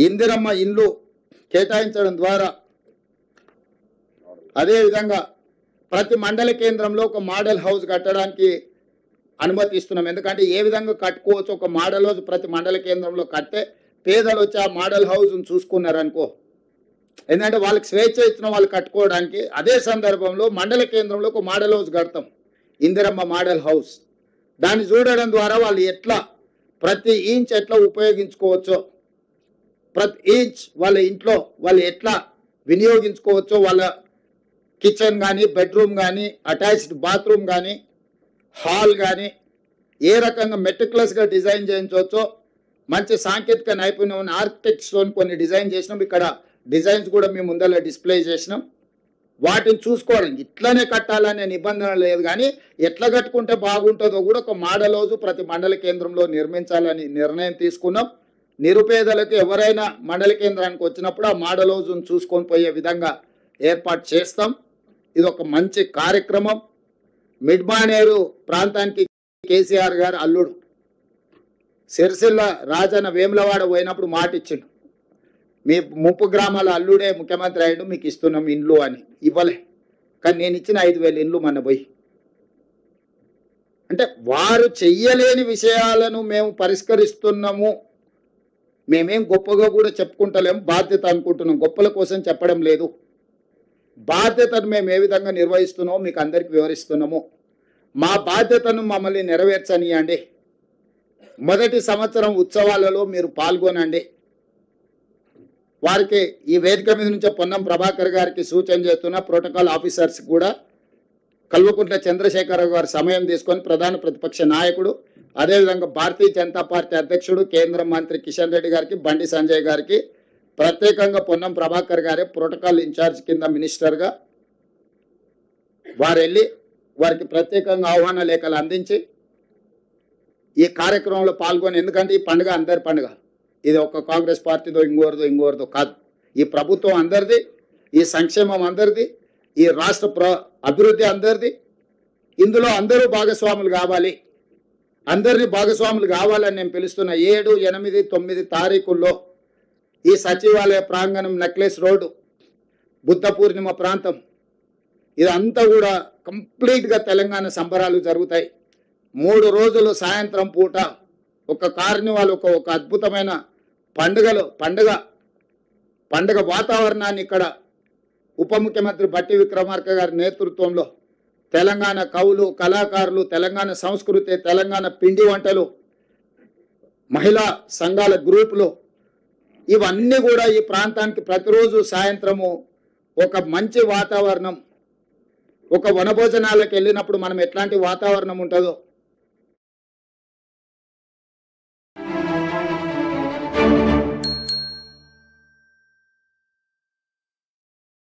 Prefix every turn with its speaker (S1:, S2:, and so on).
S1: ఇందిరమ్మ ఇండ్లు కేటాయించడం ద్వారా అదేవిధంగా ప్రతి మండల కేంద్రంలో ఒక మోడల్ హౌస్ కట్టడానికి అనుమతి ఇస్తున్నాం. ఎందుకంటే ఏ విధంగా కట్టుకోవచ్చు, ఒక మోడల్ హౌస్ ప్రతి మండల కేంద్రంలో కట్టే పేదలు వచ్చి ఆ మోడల్ హౌస్ను చూసుకున్నారనుకో, ఎందుకంటే వాళ్ళకి స్వేచ్ఛ ఇచ్చిన వాళ్ళు కట్టుకోవడానికి. అదే సందర్భంలో మండల కేంద్రంలో ఒక మోడల్ హౌస్ కడతాం, ఇందిరమ్మ మోడల్ హౌస్. దాన్ని చూడడం ద్వారా వాళ్ళు ఎట్లా ప్రతి ఇంచ్ ఎట్లా ఉపయోగించుకోవచ్చో, ప్రతి ఇంచ్ వాళ్ళ ఇంట్లో వాళ్ళు ఎట్లా వినియోగించుకోవచ్చో, వాళ్ళ కిచెన్ కానీ, బెడ్రూమ్ కానీ, అటాచ్డ్ బాత్రూమ్ కానీ, హాల్ కానీ ఏ రకంగా మెటిక్యులస్గా డిజైన్ చేయించవచ్చో, మంచి సాంకేతిక నైపుణ్యం ఉన్న ఆర్కిటెక్ట్స్తో కొన్ని డిజైన్ చేసినాం. ఇక్కడ డిజైన్స్ కూడా మేము ముందర డిస్ప్లే చేసినాం. వాటిని చూసుకోవడం ఇట్లనే కట్టాలనే నిబంధన లేదు, కానీ ఎట్లా కట్టుకుంటే బాగుంటుందో కూడా ఒక మోడల్ హౌస్ ప్రతి మండల కేంద్రంలో నిర్మించాలని నిర్ణయం తీసుకున్నాం. నిరుపేదలకు ఎవరైనా మండల కేంద్రానికి వచ్చినప్పుడు ఆ మోడల్ హౌస్ను చూసుకొని పోయే విధంగా ఏర్పాటు చేస్తాం. ఇది ఒక మంచి కార్యక్రమం. మిడ్మానేరు ప్రాంతానికి కేసీఆర్ గారు అల్లుడు సిరిసిల్ల రాజన్న వేములవాడ పోయినప్పుడు మాట ఇచ్చిండు, మీ ముప్పు గ్రామాల అల్లుడే ముఖ్యమంత్రి అయ్యాడు, మీకు ఇస్తున్నాం ఇండ్లు అని. ఇవ్వలే, కానీ నేను ఇచ్చిన 5,000 ఇండ్లు మన పోయి. అంటే వారు చెయ్యలేని విషయాలను మేము పరిష్కరిస్తున్నాము. మేమేం గొప్పగా కూడా చెప్పుకుంటలేము, బాధ్యత అనుకుంటున్నాం. గొప్పల కోసం చెప్పడం లేదు. బాధ్యతను మేము ఏ విధంగా నిర్వహిస్తున్నామో మీకు అందరికీ వివరిస్తున్నాము. మా బాధ్యతను మమ్మల్ని నెరవేర్చనియండి. మొదటి సంవత్సరం ఉత్సవాలలో మీరు పాల్గొనండి. వారికి ఈ వేదిక మీద నుంచే పొన్నం ప్రభాకర్ గారికి సూచన చేస్తున్న ప్రోటోకాల్ ఆఫీసర్స్ కూడా కల్వకుంట్ల చంద్రశేఖరరావు గారు సమయం తీసుకొని ప్రధాన ప్రతిపక్ష నాయకుడు, అదేవిధంగా భారతీయ జనతా పార్టీ అధ్యక్షుడు కేంద్ర మంత్రి కిషన్ రెడ్డి గారికి, బండి సంజయ్ గారికి, ప్రత్యేకంగా పొన్నం ప్రభాకర్ గారే ప్రోటోకాల్ ఇన్ఛార్జ్ కింద మినిస్టర్గా వారు వెళ్ళి వారికి ప్రత్యేకంగా ఆహ్వాన లేఖలు అందించి ఈ కార్యక్రమంలో పాల్గొని, ఎందుకంటే ఈ పండుగ అందరి పండుగ, ఇది ఒక కాంగ్రెస్ పార్టీదో ఇంకోరిదో కాదు. ఈ ప్రభుత్వం అందరిది, ఈ సంక్షేమం అందరిది, ఈ రాష్ట్ర అభివృద్ధి అందరిది. ఇందులో అందరూ భాగస్వాములు కావాలి. అందరినీ భాగస్వాములు కావాలని నేను పిలుస్తున్న 7, 8, 9 తారీఖుల్లో ఈ సచివాలయ ప్రాంగణం, నెక్లెస్ రోడ్డు, బుద్ధ పూర్ణిమ ప్రాంతం, ఇదంతా కూడా కంప్లీట్గా తెలంగాణ సంబరాలు జరుగుతాయి. 3 రోజులు సాయంత్రం పూట ఒక కార్నివాల్, ఒక అద్భుతమైన పండుగ వాతావరణాన్ని ఇక్కడ ఉప ముఖ్యమంత్రి బట్టి విక్రమార్క గారి నేతృత్వంలో తెలంగాణ కవులు, కళాకారులు, తెలంగాణ సంస్కృతి, తెలంగాణ పిండి వంటలు, మహిళా సంఘాల గ్రూపులు, ఇవన్నీ కూడా ఈ ప్రాంతానికి ప్రతిరోజు సాయంత్రము ఒక మంచి వాతావరణం, ఒక వనభోజనాలకు వెళ్ళినప్పుడు మనం ఎట్లాంటి వాతావరణం ఉంటుందో